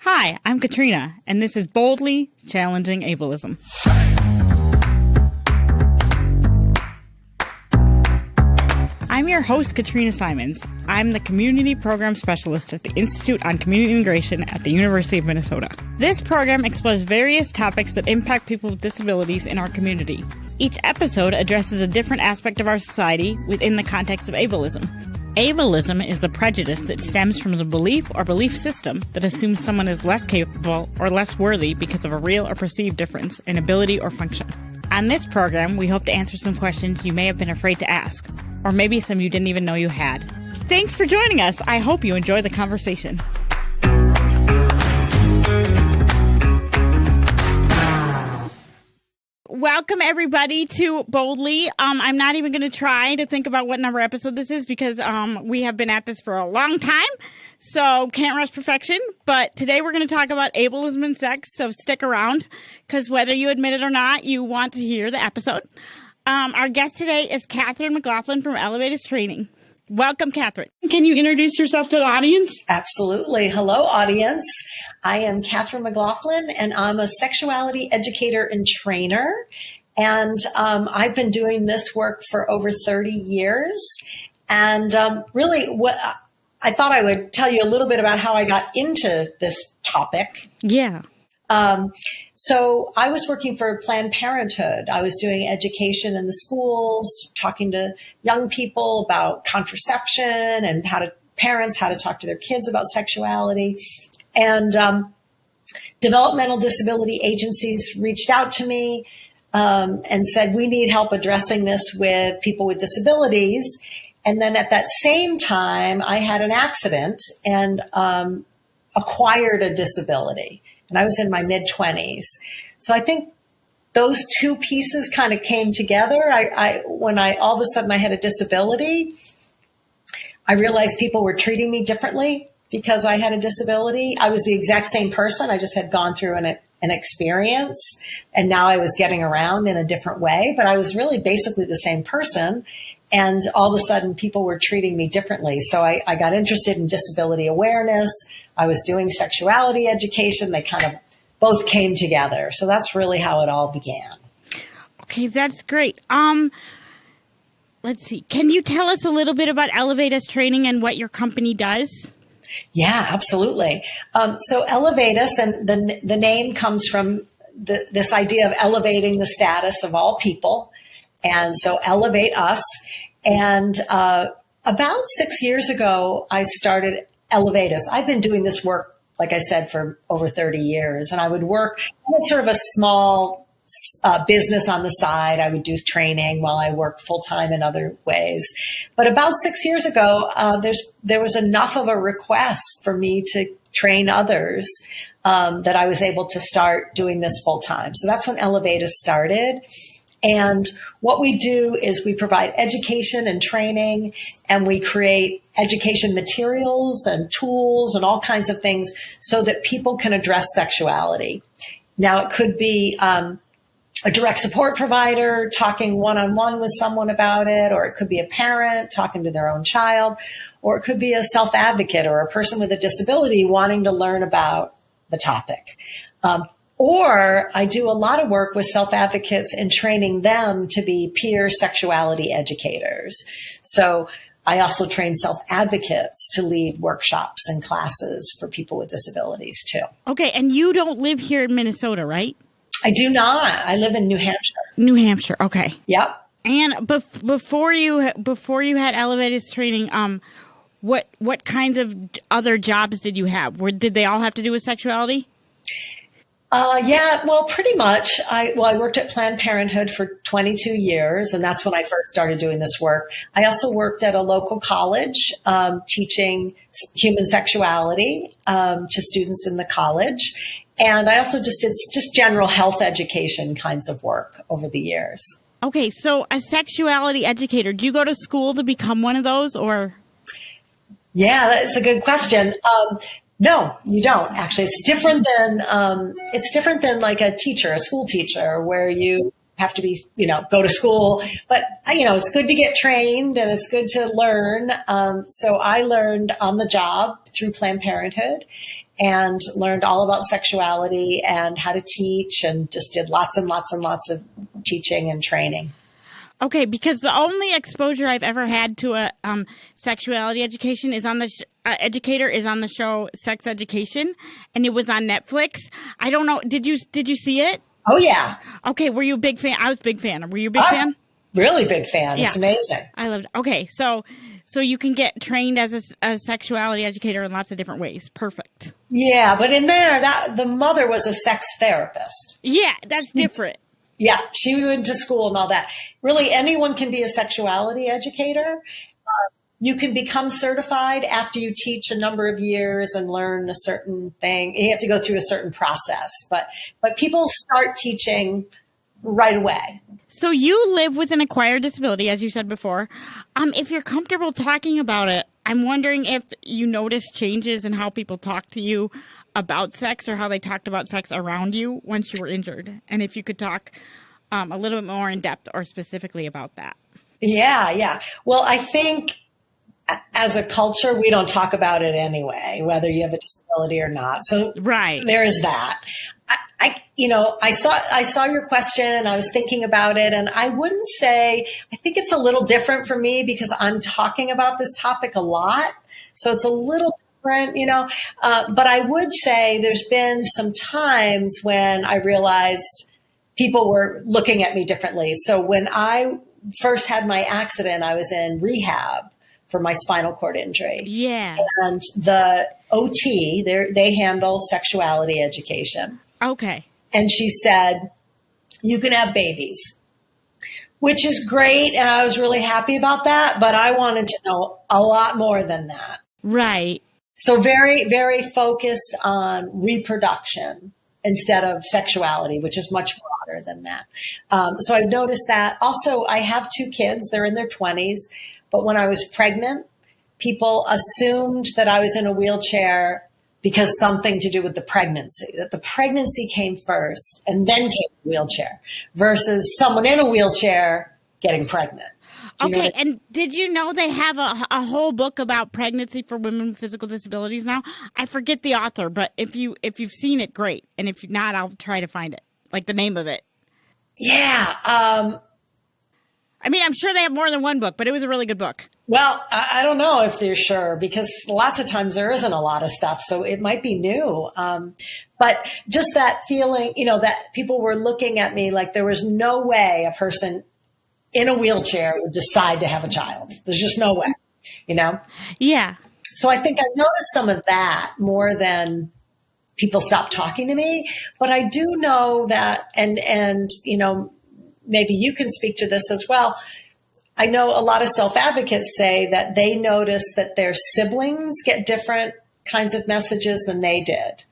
Hi, I'm Katrina, and this is Boldly Challenging Ableism. I'm your host, Katrina Simons. I'm the Community Program Specialist at the Institute on Community Integration at the University of Minnesota. This program explores various topics that impact people with disabilities in our community. Each episode addresses a different aspect of our society within the context of ableism. Ableism is the prejudice that stems from the belief or belief system that assumes someone is less capable or less worthy because of a real or perceived difference in ability or function. On this program, we hope to answer some questions you may have been afraid to ask, or maybe some you didn't even know you had. Thanks for joining us. I hope you enjoy the conversation. Welcome, everybody, to Boldly. I'm not even going to try to think about what number episode this is because we have been at this for a long time, so can't rush perfection. But today we're going to talk about ableism and sex, so stick around because whether you admit it or not, you want to hear the episode. Our guest today is Katherine McLaughlin from Elevatus Training. Welcome, Katherine. Can you introduce yourself to the audience? Absolutely. Hello, audience. I am Katherine McLaughlin, and I'm a sexuality educator and trainer. And I've been doing this work for over 30 years. And really, what I thought I would tell you a little bit about how I got into this topic. Yeah. So I was working for Planned Parenthood. I was doing education in the schools, talking to young people about contraception and how to talk to their kids about sexuality. And developmental disability agencies reached out to me and said, we need help addressing this with people with disabilities. And then at that same time, I had an accident and acquired a disability. And I was in my mid-20s. So I think those two pieces kind of came together. When all of a sudden I had a disability, I realized people were treating me differently because I had a disability. I was the exact same person. I just had gone through an experience, and now I was getting around in a different way. But I was really basically the same person. And all of a sudden, people were treating me differently. So I got interested in disability awareness. I was doing sexuality education. They kind of both came together. So that's really how it all began. Okay, that's great. Let's see. Can you tell us a little bit about Elevatus Training and what your company does? Yeah, absolutely. So Elevatus, and the name comes from this idea of elevating the status of all people. And so elevate us. And about 6 years ago, I started Elevatus. I've been doing this work, like I said, for over 30 years. And I would work in sort of a small business on the side. I would do training while I worked full time in other ways. But about 6 years ago, there was enough of a request for me to train others that I was able to start doing this full time. So that's when Elevatus started. And what we do is we provide education and training, and we create education materials and tools and all kinds of things so that people can address sexuality. Now, it could be a direct support provider talking one-on-one with someone about it, or it could be a parent talking to their own child, or it could be a self-advocate or a person with a disability wanting to learn about the topic. Or I do a lot of work with self-advocates and training them to be peer sexuality educators. So I also train self-advocates to lead workshops and classes for people with disabilities too. Okay. And you don't live here in Minnesota, right? I do not. I live in New Hampshire. New Hampshire. Okay. Yep. And before you had Elevatus Training, what kinds of other jobs did you have? Did they all have to do with sexuality? Yeah, well, pretty much. I worked at Planned Parenthood for 22 years, and that's when I first started doing this work. I also worked at a local college, teaching human sexuality, to students in the college. And I also just did just general health education kinds of work over the years. Okay. So a sexuality educator, do you go to school to become one of those, or? Yeah, that's a good question. No, you don't actually. It's different than like a teacher, a school teacher, where you have to be, go to school, but it's good to get trained and it's good to learn. So I learned on the job through Planned Parenthood and learned all about sexuality and how to teach, and just did lots and lots and lots of teaching and training. Okay, because the only exposure I've ever had to a sexuality education is on the educator is on the show Sex Education, and it was on Netflix. I don't know. Did you see it? Oh yeah. Okay, were you a big fan? I was a big fan. Were you a big fan? Really big fan. Yeah. It's amazing. I loved it. Okay, so you can get trained as a sexuality educator in lots of different ways. Perfect. Yeah, but in there, the mother was a sex therapist. Yeah, that's different. Yeah, she went to school and all that. Really, anyone can be a sexuality educator. You can become certified after you teach a number of years and learn a certain thing. You have to go through a certain process, but people start teaching right away. So you live with an acquired disability, as you said before. If you're comfortable talking about it, I'm wondering if you notice changes in how people talk to you about sex, or how they talked about sex around you once you were injured. And if you could talk a little bit more in depth or specifically about that. Yeah. Well, I think as a culture, we don't talk about it anyway, whether you have a disability or not. So right. There is that. I saw your question and I was thinking about it, and I wouldn't say, I think it's a little different for me because I'm talking about this topic a lot. So it's a little different, but I would say there's been some times when I realized people were looking at me differently. So when I first had my accident, I was in rehab for my spinal cord injury. Yeah. And the OT, they handle sexuality education. Okay. And she said, you can have babies, which is great. And I was really happy about that. But I wanted to know a lot more than that. Right. So very, very focused on reproduction instead of sexuality, which is much broader than that. So I've noticed that. Also, I have 2 kids. They're in their 20s. But when I was pregnant, people assumed that I was in a wheelchair because something to do with the pregnancy, that the pregnancy came first and then came the wheelchair, versus someone in a wheelchair getting pregnant. Okay, and did you know they have a whole book about pregnancy for women with physical disabilities now? I forget the author, but if you've seen it, great. And if not, I'll try to find it, like the name of it. Yeah. I mean, I'm sure they have more than one book, but it was a really good book. Well, I don't know if they're sure, because lots of times there isn't a lot of stuff. So it might be new. But just that feeling, that people were looking at me like there was no way a person in a wheelchair would decide to have a child. There's just no way, Yeah. So I think I noticed some of that more than people stopped talking to me. But I do know that, and maybe you can speak to this as well. I know a lot of self-advocates say that they notice that their siblings get different kinds of messages than they did.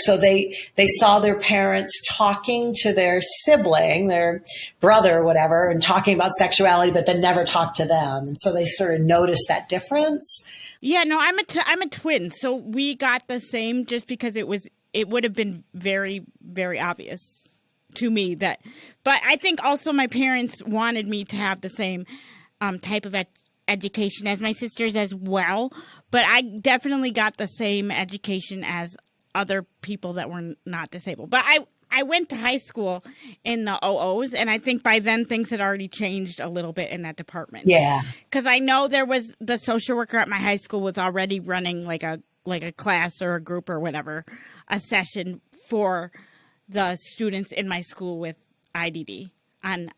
So they saw their parents talking to their sibling, their brother or whatever, and talking about sexuality, but then never talked to them. And so they sort of noticed that difference. Yeah, no, I'm a twin. So we got the same, just because it would have been very, very obvious to me but I think also my parents wanted me to have the same type of education as my sisters as well. But I definitely got the same education as other people that were not disabled. But I went to high school in the 00s, and I think by then things had already changed a little bit in that department. Yeah. Because I know there was the social worker at my high school was already running like a class or a group or whatever, a session for the students in my school with IDD on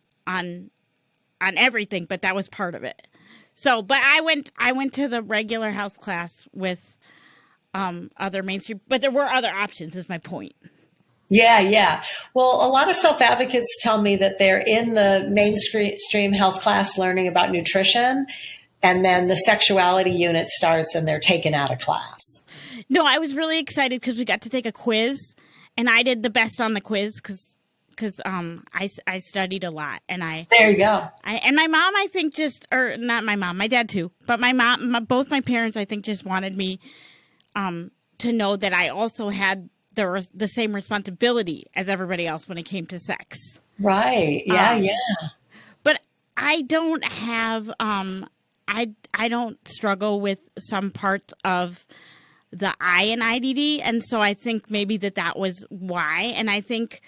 everything, but that was part of it. So, but I went to the regular health class with other mainstream, but there were other options, is my point. Yeah. Well, a lot of self-advocates tell me that they're in the mainstream health class learning about nutrition, and then the sexuality unit starts and they're taken out of class. No, I was really excited because we got to take a quiz, and I did the best on the quiz because I studied a lot, and there you go. And my mom, I think or not my mom, my dad too, but my mom, both my parents, I think just wanted me to know that I also had the same responsibility as everybody else when it came to sex. Right. Yeah. Yeah. But I don't have, I don't struggle with some parts of the I in IDD. And so I think maybe that was why. And I think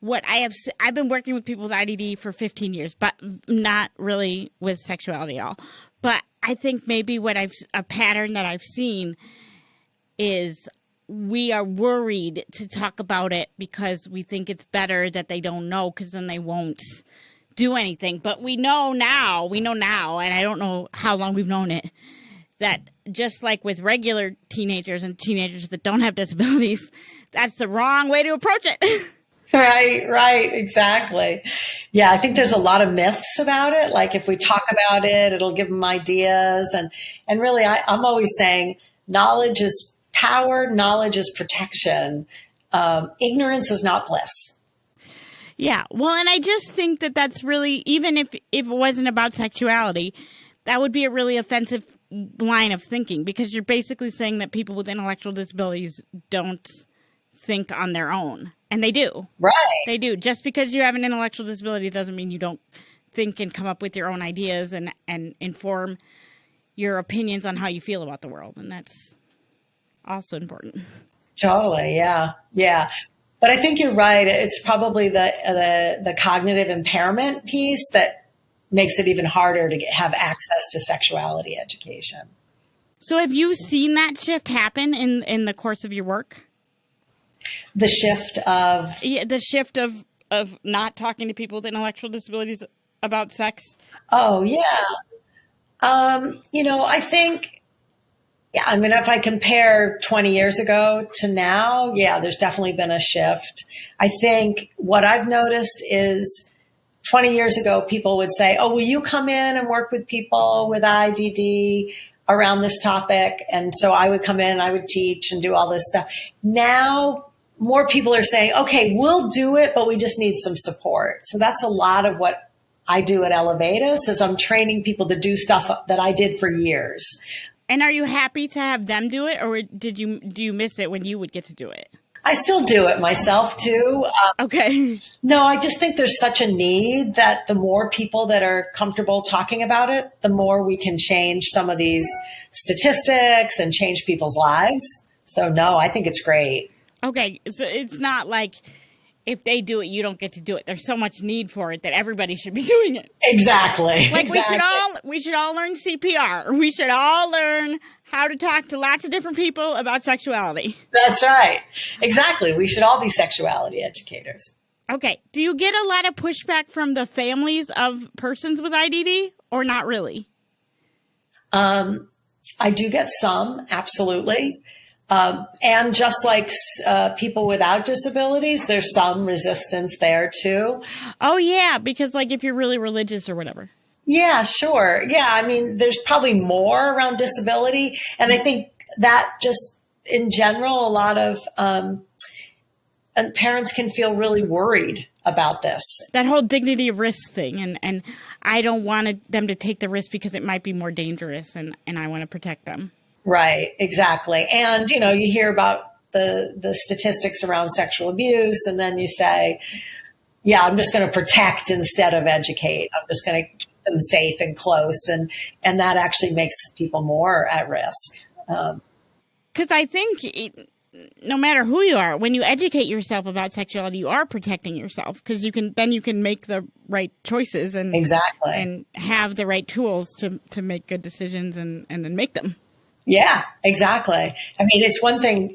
I've been working with people with IDD for 15 years, but not really with sexuality at all. But I think maybe a pattern that I've seen is we are worried to talk about it because we think it's better that they don't know, because then they won't do anything. But we know now, and I don't know how long we've known it, that just like with regular teenagers and teenagers that don't have disabilities, that's the wrong way to approach it. Right, exactly. Yeah, I think there's a lot of myths about it. Like if we talk about it, it'll give them ideas. And really, I'm always saying knowledge is power, knowledge is protection. Ignorance is not bliss. Yeah, well, and I just think that's really, even if it wasn't about sexuality, that would be a really offensive line of thinking, because you're basically saying that people with intellectual disabilities don't think on their own. And they do. Right. They do. Just because you have an intellectual disability doesn't mean you don't think and come up with your own ideas and inform your opinions on how you feel about the world. And that's also important. Totally. Yeah. Yeah. But I think you're right. It's probably the cognitive impairment piece that makes it even harder to have access to sexuality education. So have you seen that shift happen in the course of your work? The shift of? Yeah, the shift of not talking to people with intellectual disabilities about sex? Oh, yeah. I think, I mean, if I compare 20 years ago to now, yeah, there's definitely been a shift. I think what I've noticed is 20 years ago, people would say, oh, will you come in and work with people with IDD around this topic? And so I would come in, I would teach and do all this stuff. Now, more people are saying, okay, we'll do it, but we just need some support. So that's a lot of what I do at Elevatus, is I'm training people to do stuff that I did for years. And are you happy to have them do it, or do you miss it when you would get to do it? I still do it myself too. Okay. No, I just think there's such a need that the more people that are comfortable talking about it, the more we can change some of these statistics and change people's lives. So no, I think it's great. Okay. So it's not like if they do it, you don't get to do it. There's so much need for it that everybody should be doing it. Exactly. Like we should all learn CPR. We should all learn how to talk to lots of different people about sexuality. That's right. Exactly. We should all be sexuality educators. Okay. Do you get a lot of pushback from the families of persons with IDD, or not really? I do get some, absolutely. And just like people without disabilities, there's some resistance there too. Oh, yeah, because like if you're really religious or whatever. Yeah, sure. Yeah, I mean, there's probably more around disability. And I think that just in general, a lot of parents can feel really worried about this. That whole dignity of risk thing. And I don't want them to take the risk because it might be more dangerous, and I want to protect them. Right, exactly. And, you hear about the statistics around sexual abuse, and then you say, yeah, I'm just going to protect instead of educate. I'm just going to keep them safe and close. And that actually makes people more at risk. Because I think no matter who you are, when you educate yourself about sexuality, you are protecting yourself, because you can make the right choices and exactly and have the right tools to make good decisions and then make them. Yeah, exactly. I mean, it's one thing,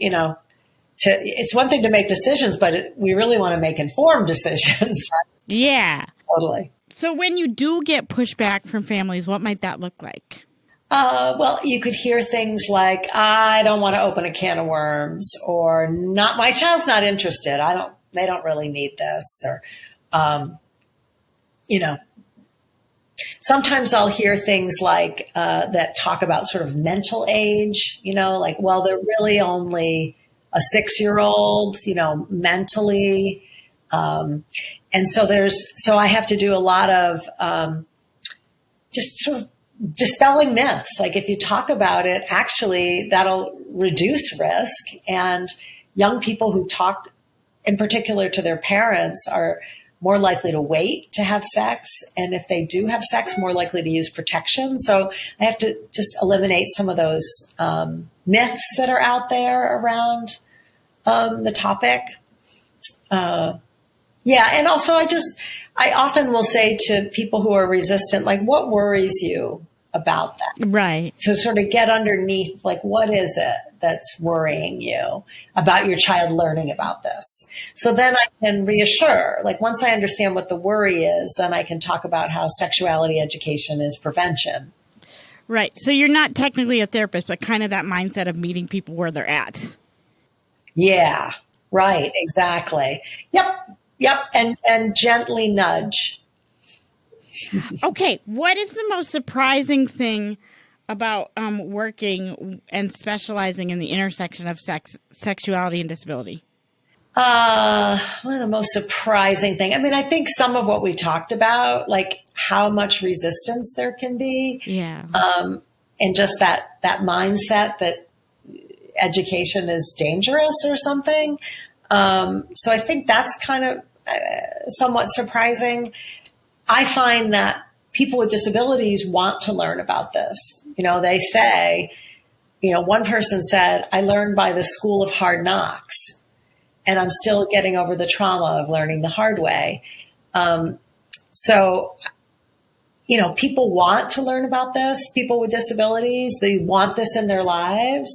it's one thing to make decisions, but we really want to make informed decisions. Right? Yeah. Totally. So when you do get pushback from families, what might that look like? Well, you could hear things like, I don't want to open a can of worms, or my child's not interested. They don't really need this, or, sometimes I'll hear things like that talk about sort of mental age, like, well, they're really only a 6-year-old, mentally. And so I have to do a lot of just sort of dispelling myths. Like if you talk about it, actually that'll reduce risk. And young people who talk in particular to their parents are more likely to wait to have sex. And if they do have sex, more likely to use protection. So I have to just eliminate some of those myths that are out there around the topic. And also I often will say to people who are resistant, like, what worries you about that? Right. So sort of get underneath, like, what is it that's worrying you about your child learning about this? So then I can reassure, like, once I understand what the worry is, then I can talk about how sexuality education is prevention. Right. So you're not technically a therapist, but kind of that mindset of meeting people where they're at. Yeah, right. Exactly. Yep. And gently nudge. Okay. What is the most surprising thing about working and specializing in the intersection of sexuality and disability? One of the most surprising thing. I mean, I think some of what we talked about, like how much resistance there can be. Yeah. And just that mindset that education is dangerous or something. So I think that's kind of somewhat surprising. I find that people with disabilities want to learn about this. You know, they say, you know, one person said, I learned by the school of hard knocks, and I'm still getting over the trauma of learning the hard way. So, you know, people want to learn about this, people with disabilities, they want this in their lives.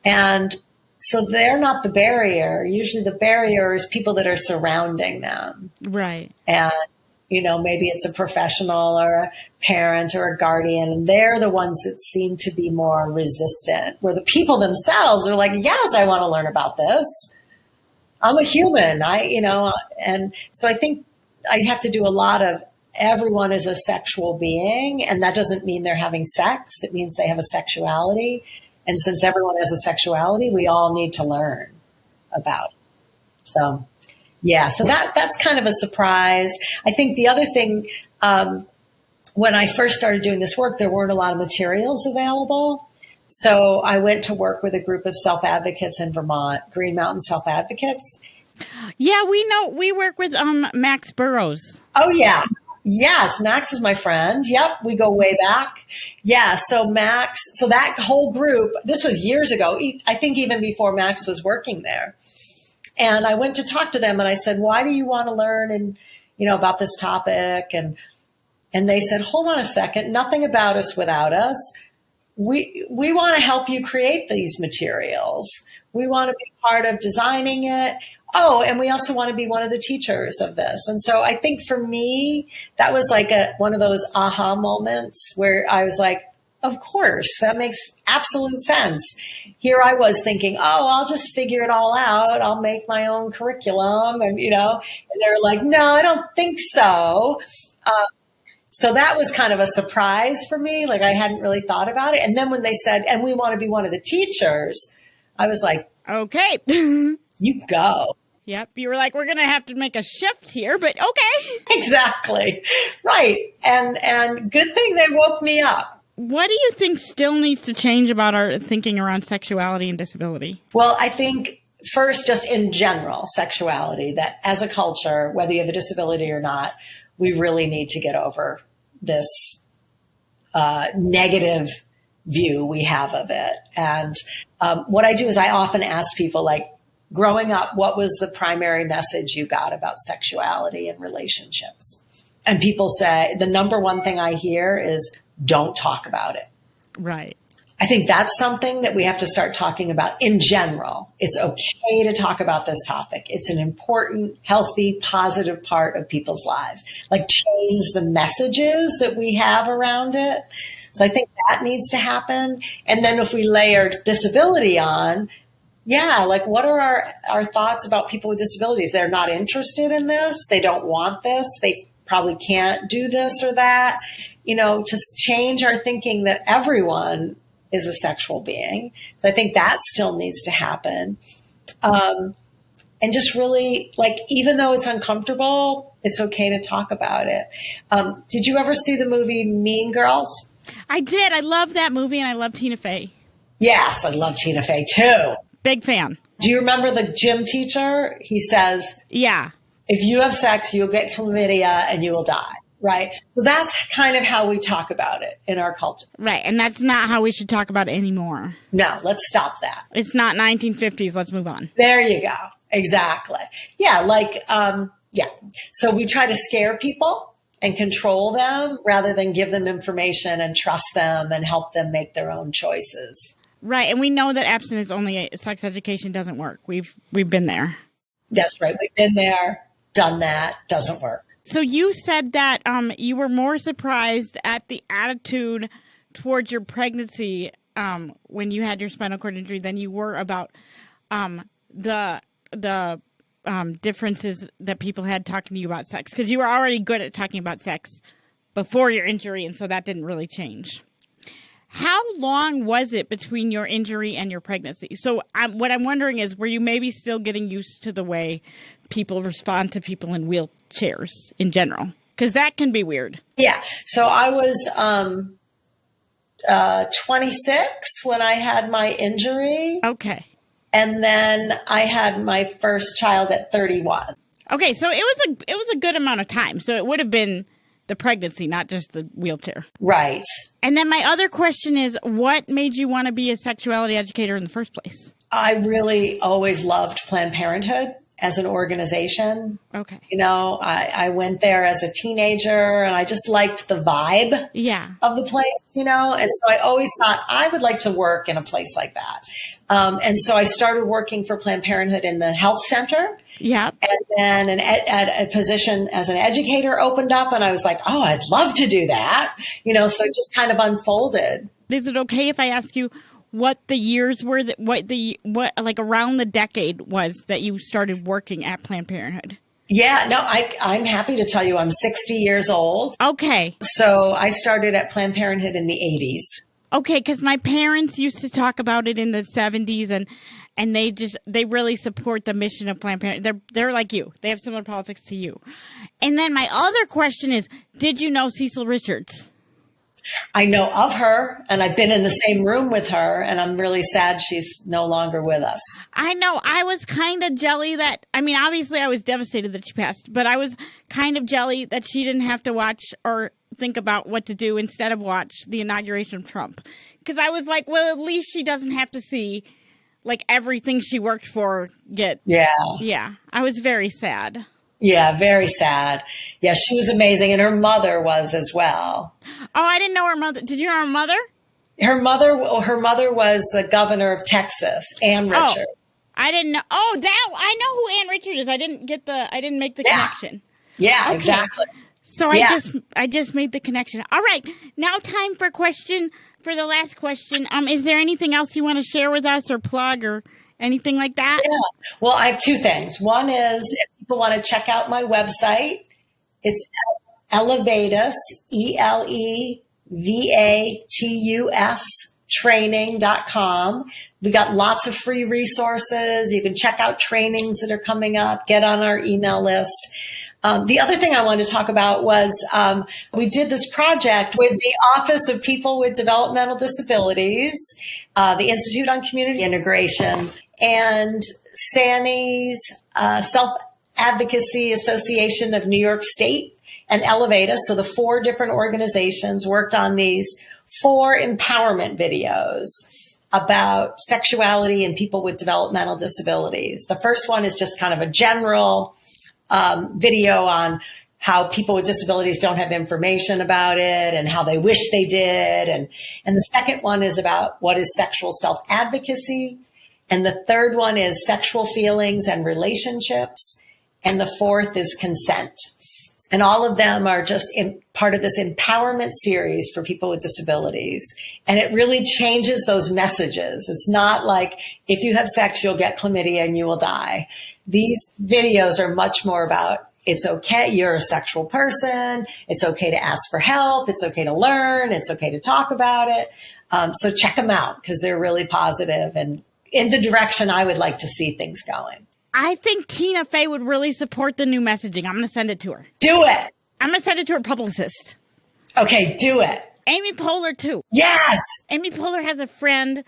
And so they're not the barrier. Usually the barrier is people that are surrounding them. Right. And, you know, maybe it's a professional or a parent or a guardian, and they're the ones that seem to be more resistant, where the people themselves are like, yes, I want to learn about this. I'm a human. And so I think I have to do a lot of everyone is a sexual being, and that doesn't mean they're having sex. It means they have a sexuality. And since everyone has a sexuality, we all need to learn about it. So, yeah, so that's kind of a surprise. I think the other thing, when I first started doing this work, there weren't a lot of materials available. So I went to work with a group of self-advocates in Vermont, Green Mountain Self-Advocates. Yeah, we know. We work with Max Burrows. Oh, yeah. Yes, Max is my friend. Yep, we go way back. Yeah, so that whole group, this was years ago, I think even before Max was working there. And I went to talk to them and I said, why do you want to learn about this topic? And they said, hold on a second, nothing about us without us. We want to help you create these materials. We want to be part of designing it. Oh, and we also want to be one of the teachers of this. And so I think for me, that was like one of those aha moments where I was like, of course, that makes absolute sense. Here I was thinking, oh, I'll just figure it all out. I'll make my own curriculum. And they were like, no, I don't think so. So that was kind of a surprise for me. Like I hadn't really thought about it. And then when they said, and we want to be one of the teachers, I was like, okay, you go. Yep. You were like, we're going to have to make a shift here, but okay. Exactly. Right. And good thing they woke me up. What do you think still needs to change about our thinking around sexuality and disability? Well, I think first, just in general, sexuality, that as a culture, whether you have a disability or not, we really need to get over this negative view we have of it. And what I do is I often ask people, like, growing up, what was the primary message you got about sexuality and relationships? And people say the number one thing I hear is don't talk about it. Right. I think that's something that we have to start talking about in general. It's okay to talk about this topic. It's an important, healthy, positive part of people's lives. Like change the messages that we have around it. So I think that needs to happen. And then if we layer disability on, yeah, like what are our thoughts about people with disabilities? They're not interested in this. They don't want this. They probably can't do this or that. To change our thinking that everyone is a sexual being. So I think that still needs to happen. And just really, like, even though it's uncomfortable, it's okay to talk about it. Did you ever see the movie Mean Girls? I did. I love that movie, and I love Tina Fey. Yes, I love Tina Fey too. Big fan. Do you remember the gym teacher? He says, yeah, if you have sex, you'll get chlamydia and you will die. Right. So that's kind of how we talk about it in our culture. Right. And that's not how we should talk about it anymore. No, let's stop that. It's not 1950s. Let's move on. There you go. Exactly. Yeah. Yeah. So we try to scare people and control them rather than give them information and trust them and help them make their own choices. Right. And we know that abstinence only sex education doesn't work. We've been there. That's right. We've been there, done that, doesn't work. So you said that you were more surprised at the attitude towards your pregnancy when you had your spinal cord injury than you were about the differences that people had talking to you about sex, because you were already good at talking about sex before your injury, and so that didn't really change. How long was it between your injury and your pregnancy? So what I'm wondering is, were you maybe still getting used to the way people respond to people in wheelchairs in general? Because that can be weird. Yeah. So I was 26 when I had my injury. Okay. And then I had my first child at 31. Okay. So it was a good amount of time. So it would have been the pregnancy, not just the wheelchair. Right. And then my other question is, what made you want to be a sexuality educator in the first place? I really always loved Planned Parenthood as an organization. Okay. You know, I went there as a teenager and I just liked the vibe of the place, you know, and so I always thought I would like to work in a place like that. And so I started working for Planned Parenthood in the health center. Yeah. And then a position as an educator opened up and I was like, oh, I'd love to do that. You know, so it just kind of unfolded. Is it okay if I ask you what the years were, what like around the decade was that you started working at Planned Parenthood? Yeah, no, I'm happy to tell you I'm 60 years old. Okay. So I started at Planned Parenthood in the 80s. Okay, because my parents used to talk about it in the 70s, and they really support the mission of Planned Parenthood. They're like you. They have similar politics to you. And then my other question is, did you know Cecil Richards? I know of her, and I've been in the same room with her, and I'm really sad she's no longer with us. I know. I was kind of jelly that, I mean, obviously I was devastated that she passed, but I was kind of jelly that she didn't have to watch or think about what to do instead of watch the inauguration of Trump. Because I was like, well, at least she doesn't have to see, like, everything she worked for get. Yeah. Yeah. I was very sad. Yeah, very sad. Yeah, she was amazing. And her mother was as well. Oh, I didn't know her mother. Did you know her mother? Her mother was the governor of Texas, Ann Richards. Oh, I didn't know. Oh, I know who Ann Richards is. I didn't make the connection. Yeah, okay. Exactly. So I just made the connection. All right. Now time for the last question. Is there anything else you want to share with us or plug or anything like that? Yeah. Well, I have two things. One is if people want to check out my website, it's Elevatus, ELEVATUS training.com. We got lots of free resources. You can check out trainings that are coming up, get on our email list. The other thing I wanted to talk about was we did this project with the Office of People with Developmental Disabilities, the Institute on Community Integration, and SANY's Self-Advocacy Association of New York State, and Elevatus. So the 4 different organizations worked on these 4 empowerment videos about sexuality and people with developmental disabilities. The first one is just kind of a general video on how people with disabilities don't have information about it and how they wish they did. And the second one is about what is sexual self-advocacy. And the third one is sexual feelings and relationships. And the fourth is consent. And all of them are just part of this empowerment series for people with disabilities. And it really changes those messages. It's not like if you have sex, you'll get chlamydia and you will die. These videos are much more about it's okay. You're a sexual person. It's okay to ask for help. It's okay to learn. It's okay to talk about it. So check them out because they're really positive and in the direction I would like to see things going. I think Tina Fey would really support the new messaging. I'm going to send it to her. Do it. I'm going to send it to her publicist. Okay, do it. Amy Poehler, too. Yes. Amy Poehler has a friend.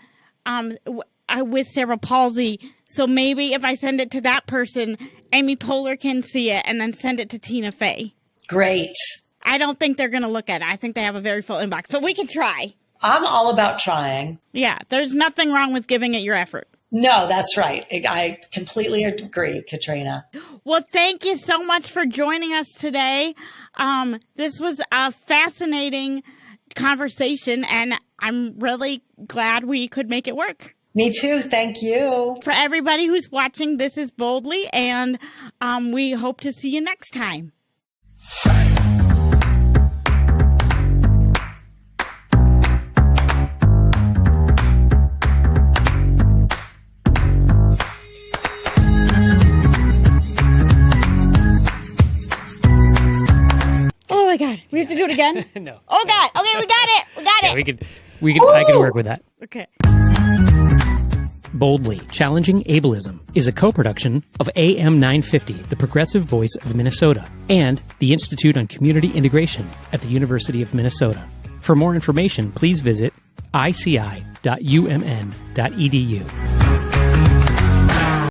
with cerebral palsy. So maybe if I send it to that person, Amy Poehler can see it and then send it to Tina Fey. Great. I don't think they're going to look at it. I think they have a very full inbox, but we can try. I'm all about trying. Yeah, there's nothing wrong with giving it your effort. No, that's right. I completely agree, Katrina. Well, thank you so much for joining us today. This was a fascinating conversation, and I'm really glad we could make it work. Me too. Thank you. For everybody who's watching, this is Boldly, and we hope to see you next time. Oh my God, we have to do it again? No. Oh God, okay, we got it. Yeah, I can work with that. Okay. Boldly Challenging Ableism is a co-production of AM 950, the progressive voice of Minnesota, and the Institute on Community Integration at the University of Minnesota. For more information, please visit ici.umn.edu.